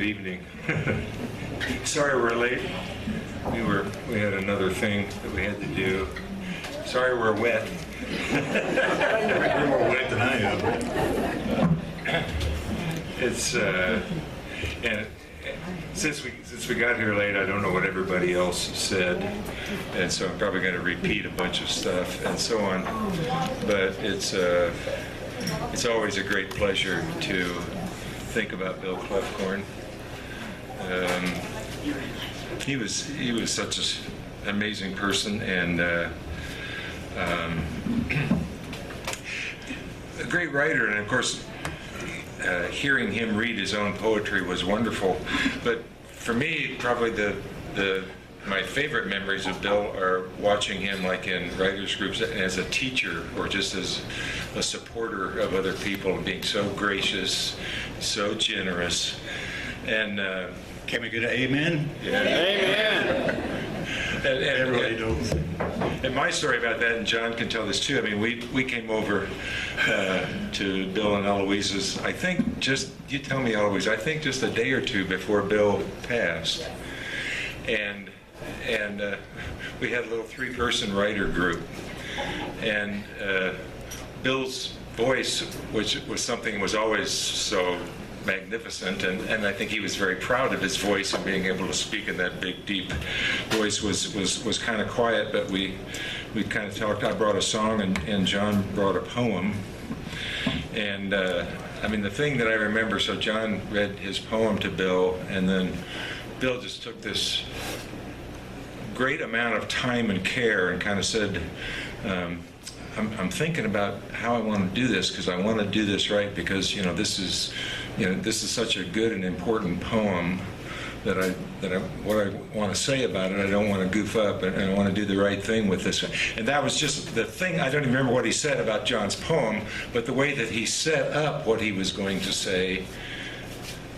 Good evening. Sorry we're late. We had another thing that we had to do. Sorry we're wet. You're more wet than I am. It's and since we got here late, I don't know what everybody else said, and so I'm probably going to repeat a bunch of stuff and so on. But it's always a great pleasure to think about Bill Kloefkorn. He was such an amazing person, and a great writer, and of course hearing him read his own poetry was wonderful. But for me, probably my favorite memories of Bill are watching him like in writers groups as a teacher or just as a supporter of other people, and being so gracious, so generous. And can we get an amen? Yeah. Amen. And Everybody knows. And my story about that, and John can tell this too, I mean, we came over to Bill and Eloise's, I think you tell me, Eloise, I think just a day or two before Bill passed. And we had a little 3-person writer group. And Bill's voice, which was something was always so magnificent, and I think he was very proud of his voice, and being able to speak in that big, deep voice was kind of quiet, but we kind of talked. I brought a song, and John brought a poem. And I mean, the thing that I remember, so John read his poem to Bill, and then Bill just took this great amount of time and care and kind of said, I'm thinking about how I want to do this, because I want to do this right, because this is such a good and important poem that what I want to say about it, I don't want to goof up, and I want to do the right thing with this. And that was just the thing. I don't even remember what he said about John's poem, but the way that he set up what he was going to say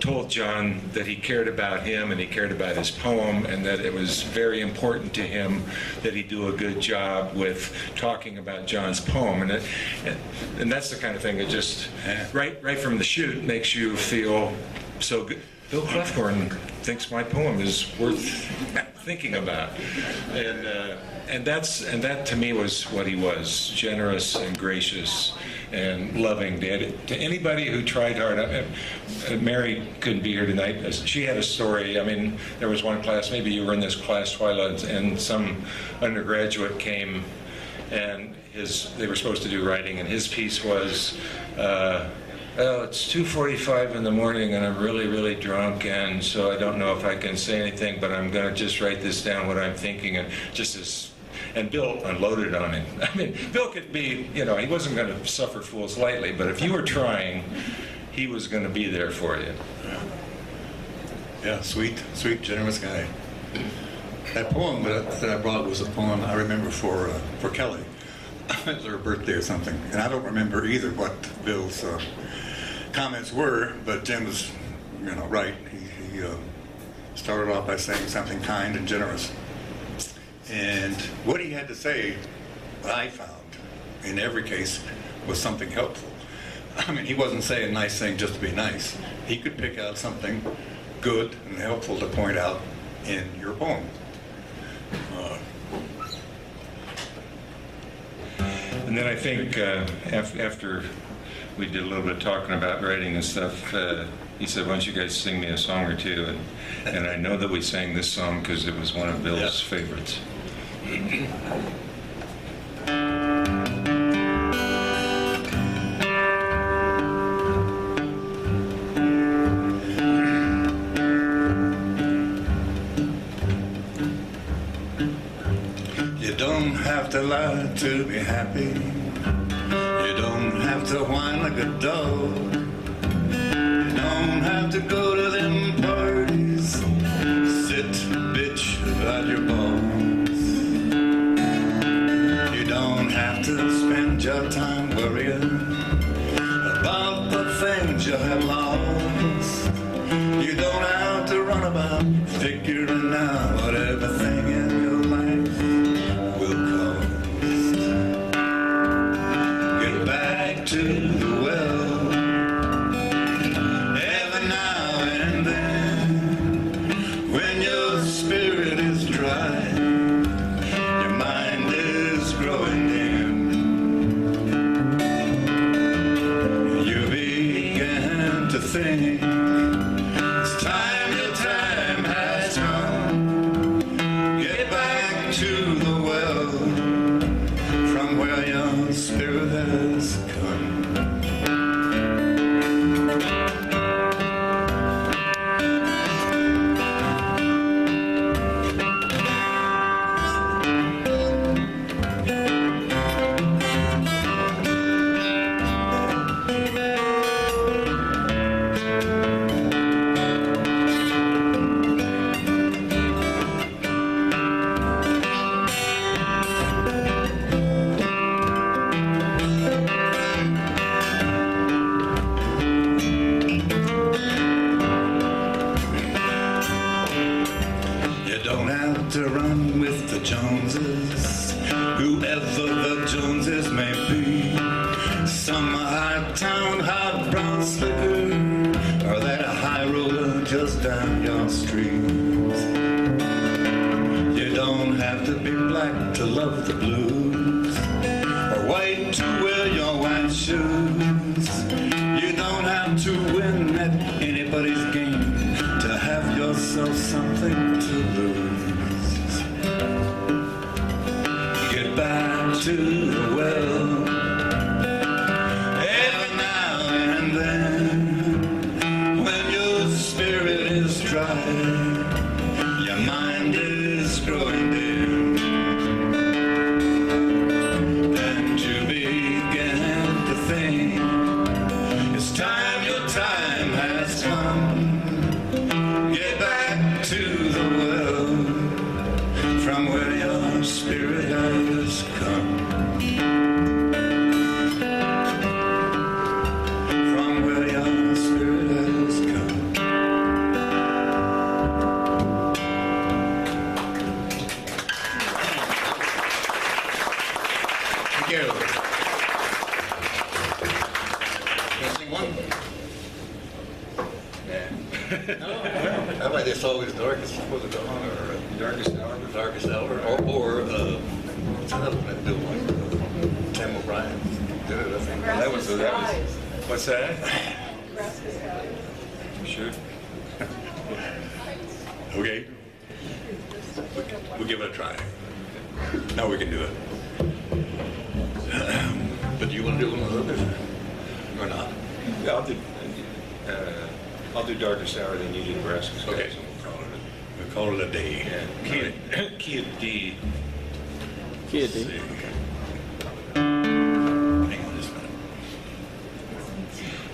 told John that he cared about him and he cared about his poem, and that it was very important to him that he do a good job with talking about John's poem. And that's the kind of thing that just right from the chute makes you feel so good. Bill Kloefkorn thinks my poem is worth thinking about, and that to me was what he was: generous and gracious and loving to anybody who tried hard. Mary couldn't be here tonight. She had a story. I mean, there was one class, maybe you were in this class, Twyla, and some undergraduate came, and they were supposed to do writing, and his piece was, well, it's 2:45 in the morning and I'm really, really drunk, and so I don't know if I can say anything, but I'm going to just write this down, what I'm thinking, and Bill unloaded on him. I mean, Bill could be, he wasn't going to suffer fools lightly, but if you were trying, he was going to be there for you. Yeah, sweet, generous guy. That poem that I brought was a poem I remember for Kelly. It was her birthday or something, and I don't remember either what Bill's comments were, but Jim was, right. He started off by saying something kind and generous. And what he had to say, what I found, in every case, was something helpful. I mean, he wasn't saying nice things just to be nice. He could pick out something good and helpful to point out in your poem. And then I think after we did a little bit of talking about writing and stuff, he said, why don't you guys sing me a song or two? And I know that we sang this song because it was one of Bill's favorites. You don't have to lie to be happy. You don't have to whine like a dog. You don't have to go to them parties, sit bitch about your balls. You don't have to spend your time worrying about the things you have lost. You don't have to run about figuring out what everything in your life will cost. Get back to the well every now and then. to run with the Joneses, whoever the Joneses may be. Some high-town, hot brown slicker, or that a high roller just down your street. You don't have to be black to love the blues, or white to wear your white shoes. You don't have to win at anybody's game to have yourself something to lose. Get back to the well every now and then. When your spirit is dry, your mind is growing dim, and you begin to think it's time, your time has come. Get back to the well from where your spirit has come. From where your spirit has come. Thank you. Can I sing one? How about this always darkest before the dawn, or darkest hour, or what's another one that Bill liked? Tim O'Brien did it, I think. That was what's that? Sure. Okay. We'll give it a try. Now we can do it. But do you want to do one of those or not? Yeah, I'll do Darkest Hour, then you do Nebraska Skies, Okay. and We'll call it a day. yeah. Key of D. Kid, Let's see. Hang on just a minute.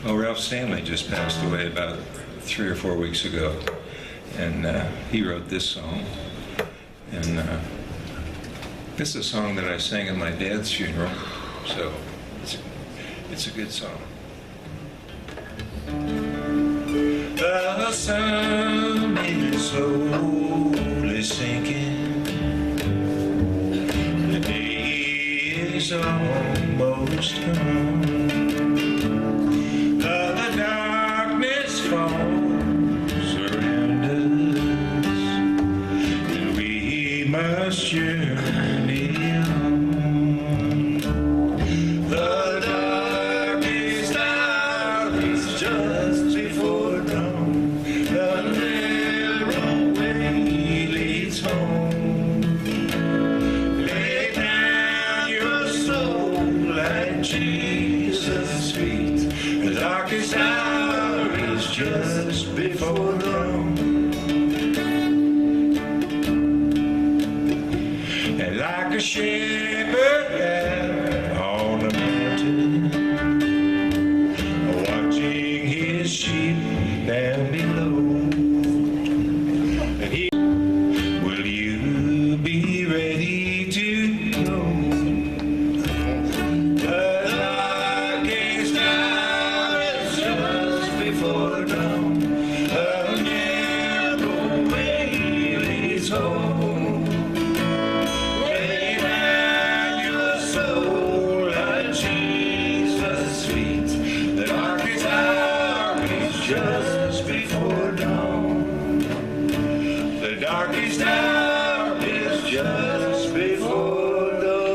Well, Ralph Stanley just passed away about 3 or 4 weeks ago, and he wrote this song. And this is a song that I sang at my dad's funeral, so it's a good song. The sun is slowly sinking. The day is almost gone. The darkness falls around us, and we must journey on. The darkest hour is just before dawn. The narrow way leads home. Lay down your soul at Jesus' feet. The darkest hour is just before dawn. And like a shepherd out on the mountain, watching his sheep down below. And he, will you be ready to go? The darkest hour is just before dawn. A narrow way leads home. Lay down your soul at Jesus' feet. The darkest hour is just before dawn. The darkest hour is just before dawn.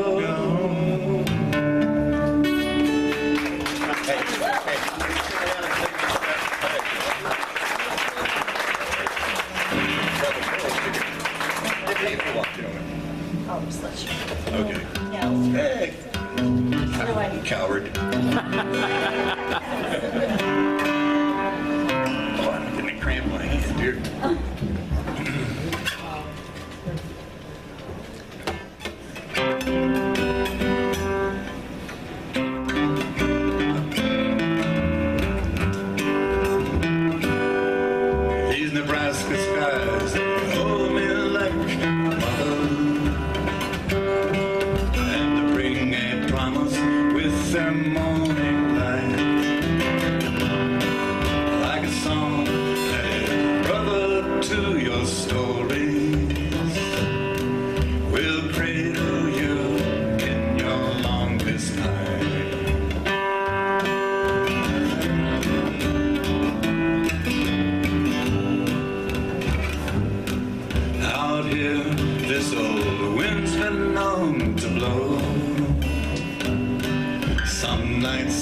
Oh, just let you. Okay. Yeah. Hey, What do I need? coward. Oh, I'm getting a cramp in my hand, dear. These Nebraska skies, they hold me like a mother, and they bring a promise with their morning light, like a song that is brother to your stories.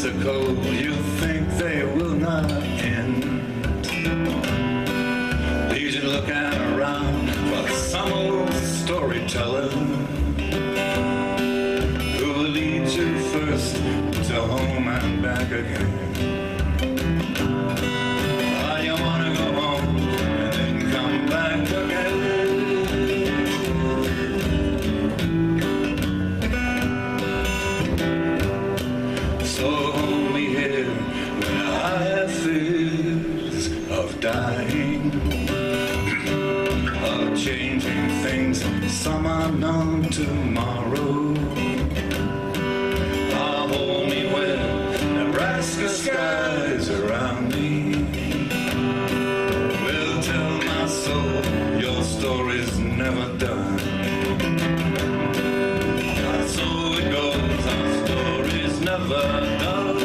so cold you think they will not end. Leaves you looking around for some old storyteller who will lead you first to home and back again. Oh, you wanna go home and then come back again. So hold me here when I have fears of dying, of changing things, some unknown tomorrow. Ah, hold me where Nebraska skies around me will tell my soul your story's never done. So it goes, our story's never done.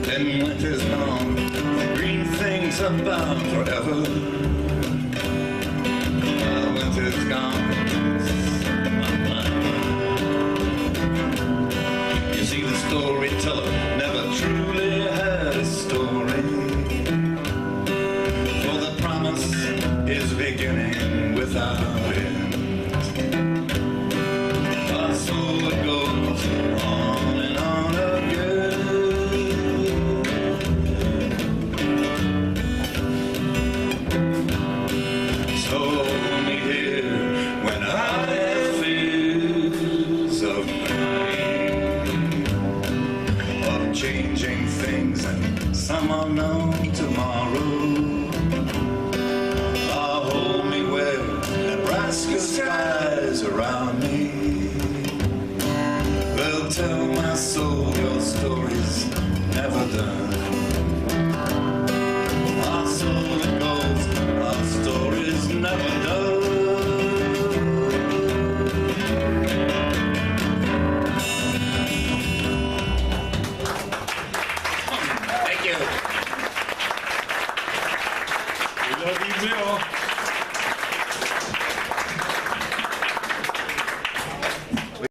Then winter's gone, green things are bound forever. Winter's gone. You see, the storyteller never truly had a story, for the promise is beginning without end. Ah, so it goes on and on again. So hold me here when I have fears of dying, of changing things and some unknown tomorrow. Ah, hold me where Nebraska skies around me will tell my soul your story's never done. Ah, so it goes, our story's never done. Thank you. We love you, Bill.